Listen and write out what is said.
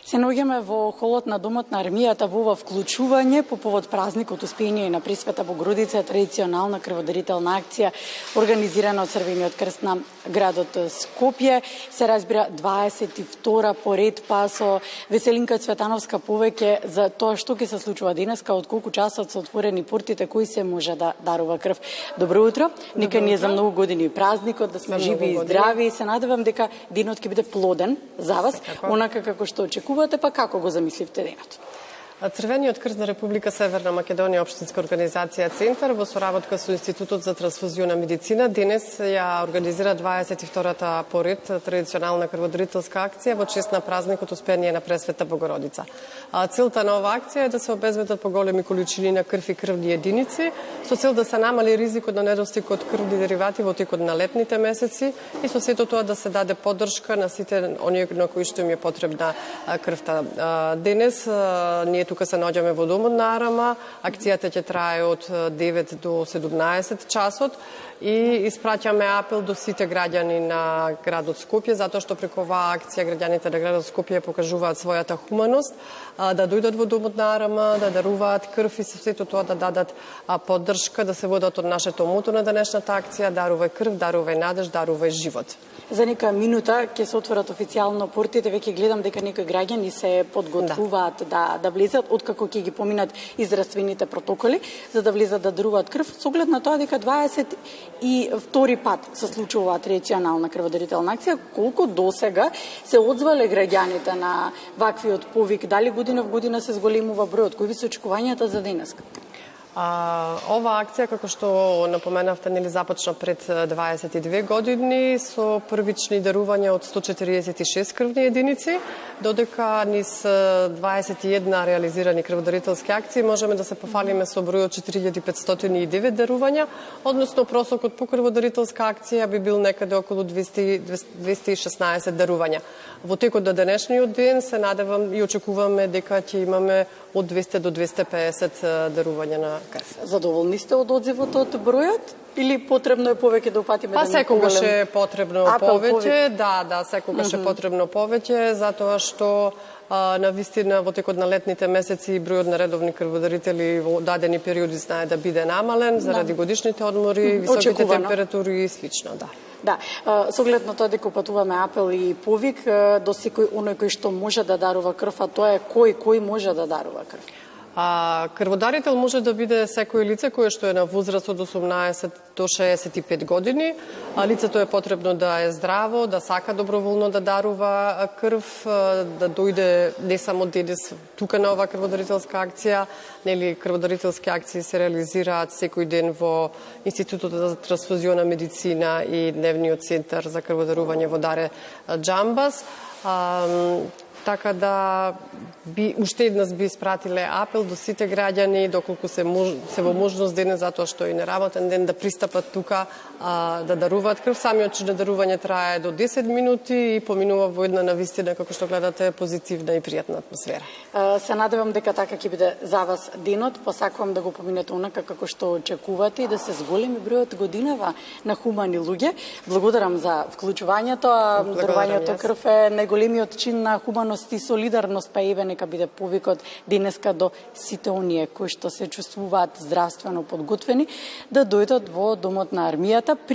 Се наоѓаме во холот на Домот на армијата во ова вклучување по повод празникот Успение на Пресвета Богородица, традиционална крводарителна акција организирана од Црвениот крст на градот Скопје. Се разбира 22-та поредба со Веселинка Цветановска повеќе за тоа што ќе се случува денеска, од колку часот се отворени портите, кој се може да дарува крв. Добро утро. Нека ни е за многу години празникот, да сме живи и здрави. Се надевам дека денот ќе биде плоден за вас, онака како што очекувате, па како го замисливте денот? Црвениот крст на Република Северна Македонија, општинска организација Центар, во соработка со Институтот за трансфузиона медицина, денес ја организира 22-та поред традиционална крводарителска акција во чест на празникот Успение на Пресвета Богородица. Целта на оваа акција е да се обезбедат поголеми количини на крв и крвни единици, со цел да се намали ризикот на недостиг од крвни деривати во текот на летните месеци и со сето тоа да се даде поддршка на сите оние на кои што им е потребна крвта. Денес ние тука се наоѓаме во Домот на Арама. Акцијата ќе трае од 9 до 17 часот и испраќаме апел до сите граѓани на градот Скопје, затоа што преку оваа акција граѓаните на градот Скопје покажуваат својата хуманост, да дојдат во Домот на Арама, да даруваат крв и сето тоа да дадат поддршка, да се водат од нашето мото на денешната акција: дарувај крв, дарувај надеж, дарувај живот. За нека минута ќе се отворат официјално портите. Веќе гледам дека некои граѓани се подготвуваат да влезат, откако ќе ги поминат и здравствените протоколи, за да влезат да даруваат крв. Со оглед на тоа дека 22-ри пат се случува традиционална крводарителна акција, колку досега се одзвале граѓаните на ваквиот повик? Дали година в година се зголемува бројот? Кои ви се очекувањата за денеска? Ова акција, како што напоменавте, започна пред 22 години со првични дарувања од 146 крвни единици, додека низ 21 реализирани крводарителски акции можеме да се пофалиме со број од 4509 дарувања, односно просокот по крводарителска акција би бил некаде околу 216 дарувања. Во текот до денешниот ден се надевам и очекуваме дека ќе имаме од 200 до 250 дарувања на крв. Задоволни сте од одзивот од бројот или потребно е повеќе да упатиме? Секогаш е потребно повеќе, секогаш е потребно повеќе, затоа што на вистина во текот на летните месеци бројот на редовни крводарители во дадени периоди знае да биде намален заради годишните одмори, високите температури и слично, Да, со оглед на тоа дека упатуваме апел и повик до секој оној кој што може да дарува крв, а тоа е кој може да дарува крв? Крводарител може да биде секој лице кое што е на возраст од 18 до 65 години. Лицето е потребно да е здраво, да сака доброволно да дарува крв, да дојде не само денес тука на оваа крводарителска акција, нели крводарителски акции се реализираат секој ден во Институтот за трансфузиона медицина и Дневниот центар за крводарување во Даре Џамбас. Така да уште еднаш би испратиле апел до сите граѓани, доколку се во можност денес, затоа што и неработен ден, да пристапат тука да даруваат крв. Самиот чин на дарување трае до 10 минути и поминува во една навистина, како што гледате, позитивна и пријатна атмосфера. Се надевам дека така ќе биде за вас денот. Посакувам да го поминете онака како што очекувате и да се зголеми бројот годинава на хумани луѓе. Благодарам за вклучувањето. Дарувањето крв е најголемиот чин на хуманост и солидарност, па еве нека биде повикот денеска до сите оние кои што се чувствуваат здравствено подготвени да дојдат во Домот на армијата.